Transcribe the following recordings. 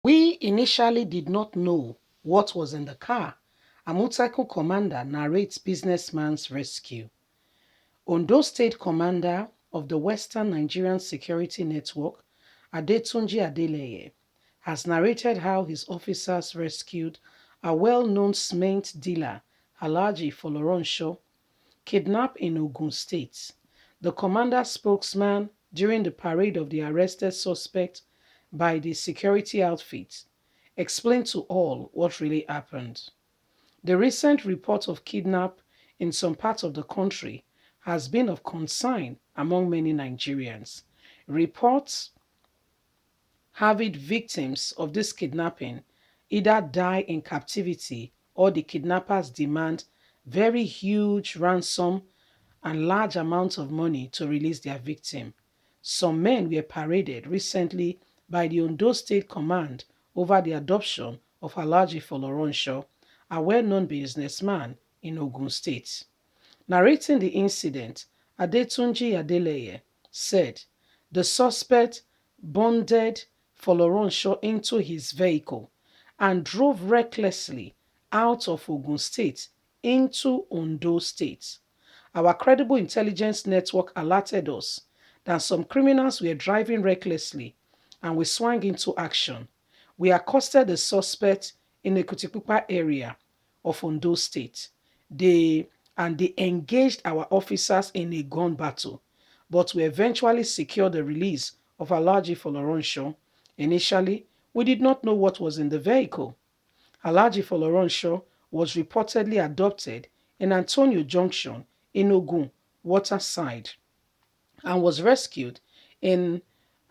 We initially did not know what was in the car. Amotekun commander narrates businessman's rescue. Ondo State commander of the Western Nigerian Security Network, Adetunji Adeleye, has narrated how his officers rescued a well-known cement dealer, Alhaji Foloronsho, kidnapped in Ogun State. The commander's spokesman during the parade of the arrested suspect by the security outfit explained to all what really happened. The recent report of kidnap in some parts of the country has been of concern among many Nigerians. Reports have it victims of this kidnapping either die in captivity or the kidnappers demand very huge ransom and large amounts of money to release their victim. Some men were paraded recently by the Ondo State Command over the adoption of Alhaji Foloronsho, a well-known businessman in Ogun State. Narrating the incident, Adetunji Adeleye said the suspect bonded Foloronsho into his vehicle and drove recklessly out of Ogun State into Ondo State. Our credible intelligence network alerted us that some criminals were driving recklessly and we swung into action. We accosted the suspect in the Kutipupa area of Ondo State. They engaged our officers in a gun battle, but we eventually secured the release of Alhaji Foloronsho. Initially, we did not know what was in the vehicle. Alhaji Foloronsho was reportedly adopted in Antonio Junction in Ogun, Waterside, and was rescued in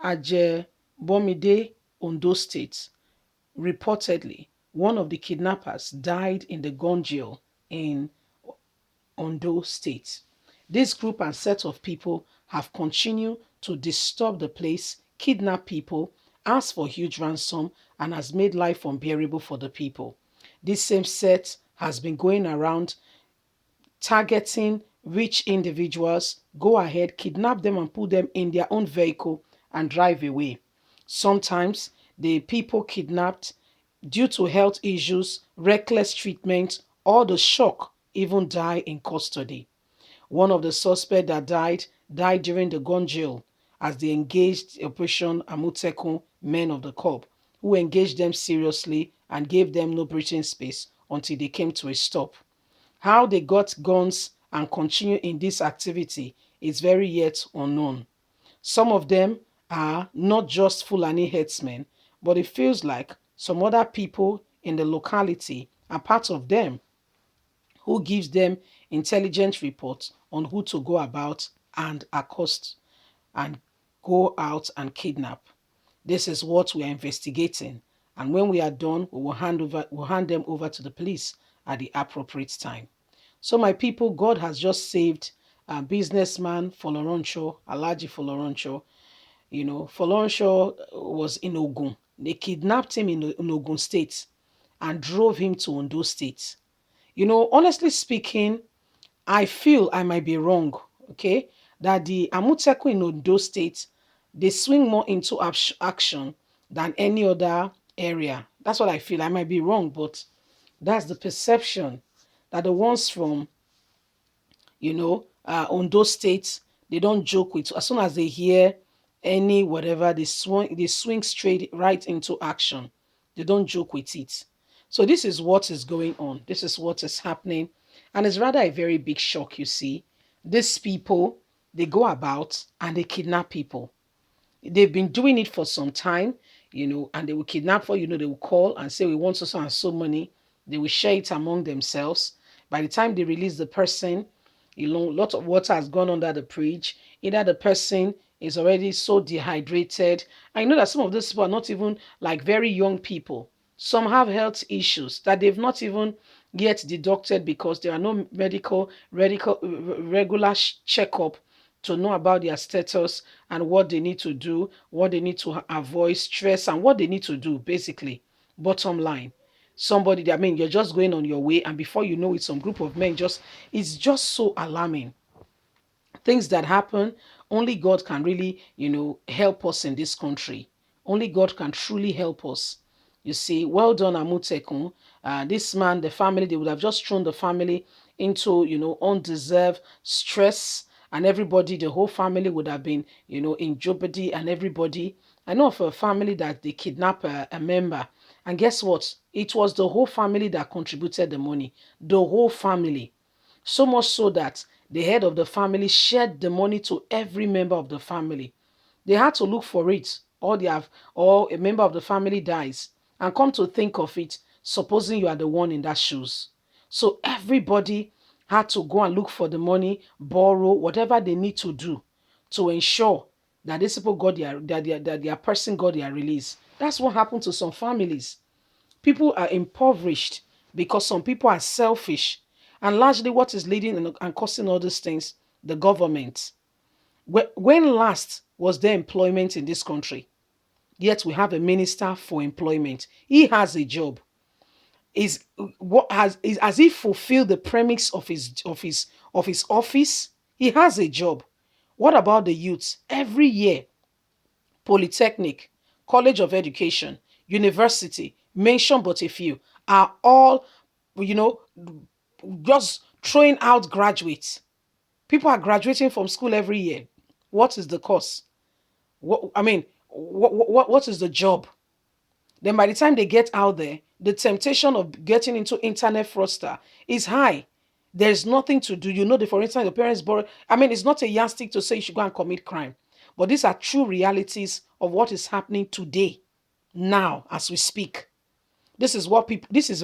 Ajebomide, Ondo State. Reportedly, one of the kidnappers died in the gun jail in Ondo State. This group and set of people have continued to disturb the place, kidnap people, ask for huge ransom, and has made life unbearable for the people. This same set has been going around targeting rich individuals, go ahead, kidnap them and put them in their own vehicle and drive away. Sometimes the people kidnapped, due to health issues, reckless treatment, or the shock, even die in custody. One of the suspects that died during the gun jail as they engaged Operation Amotekun men of the corps, who engaged them seriously and gave them no breathing space until they came to a stop. How they got guns and continue in this activity is very yet unknown. Some of them are not just Fulani herdsmen, but it feels like some other people in the locality are part of them who gives them intelligent reports on who to go about and accost and go out and kidnap. This is what we are investigating, and when we are done, we'll hand them over to the police at the appropriate time. So, my people, God has just saved businessman Foloronsho, Alhaji Foloronsho. You know, Foloronsho was in Ogun. They kidnapped him in Ogun State and drove him to Ondo State. You know, honestly speaking, I feel I might be wrong, okay? That the Amotekun in Ondo State, they swing more into action than any other area. That's what I feel. I might be wrong, but that's the perception that the ones from, Ondo State, they don't joke with. As soon as they hear any whatever, they swing straight right into action. They don't joke with it. So this is what is going on. This is what is happening. And it's rather a very big shock, you see. These people, they go about and they kidnap people. They've been doing it for some time, and they will kidnap for, they will call and say, we want so and so money. They will share it among themselves. By the time they release the person, a lot of water has gone under the bridge. Either the person is already so dehydrated. I know that some of these people are not even like very young people. Some have health issues that they've not even yet deducted because there are no regular checkup to know about their status and what they need to do, what they need to avoid, stress, and what they need to do, basically. Bottom line. Somebody, I mean, you're just going on your way, and before you know it, some group of men it's just so alarming. Things that happen, only God can really, help us in this country. Only God can truly help us. You see, well done, Amotekun. This man, the family, they would have just thrown the family into, undeserved stress, and everybody, the whole family would have been, in jeopardy, and everybody. I know of a family that they kidnap a member, and guess what? It was the whole family that contributed the money. The whole family. So much so that the head of the family shared the money to every member of the family. They had to look for it, or they have, or a member of the family dies. And come to think of it, supposing you are the one in that shoes. So everybody had to go and look for the money, borrow, whatever they need to do to ensure that these people got their person got their release. That's what happened to some families. People are impoverished because some people are selfish. And largely what is leading and causing all these things? The government. When last was there employment in this country? Yet we have a minister for employment. He has a job. Has he fulfilled the premise of his office? He has a job. What about the youths? Every year, polytechnic, college of education, university, mention but a few, are all, you know, just throwing out graduates. People are graduating from school every year. What is the course? What is the job? Then by the time they get out there, the temptation of getting into internet fraudster is high. There's nothing to do. For instance, your parents borrow. It's not a yardstick to say you should go and commit crime. But these are true realities of what is happening today, now, as we speak. This is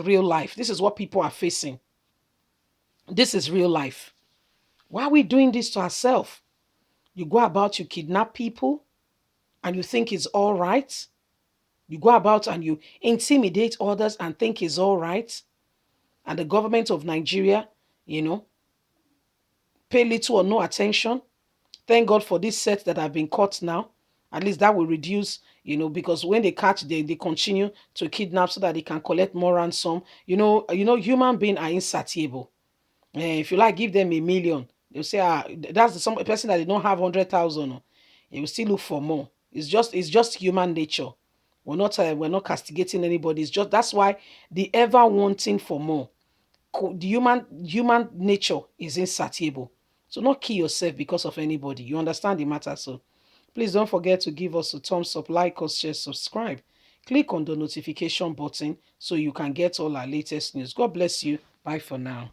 real life. This is what people are facing. This is real life. Why are we doing this to ourselves? You go about, you kidnap people, and you think it's all right. You go about and you intimidate others and think it's all right. And the government of Nigeria, you know, pay little or no attention. Thank God for these sets that have been caught now. At least that will reduce, because when they catch, they continue to kidnap so that they can collect more ransom. Human beings are insatiable. If you like, give them 1 million. They'll say, that's some person that they don't have 100,000. They will still look for more. It's just human nature. We're not castigating anybody. It's just that's why the ever wanting for more. The human nature is insatiable. So not kill yourself because of anybody. You understand the matter. So please don't forget to give us a thumbs up, like us, share, subscribe. Click on the notification button so you can get all our latest news. God bless you. Bye for now.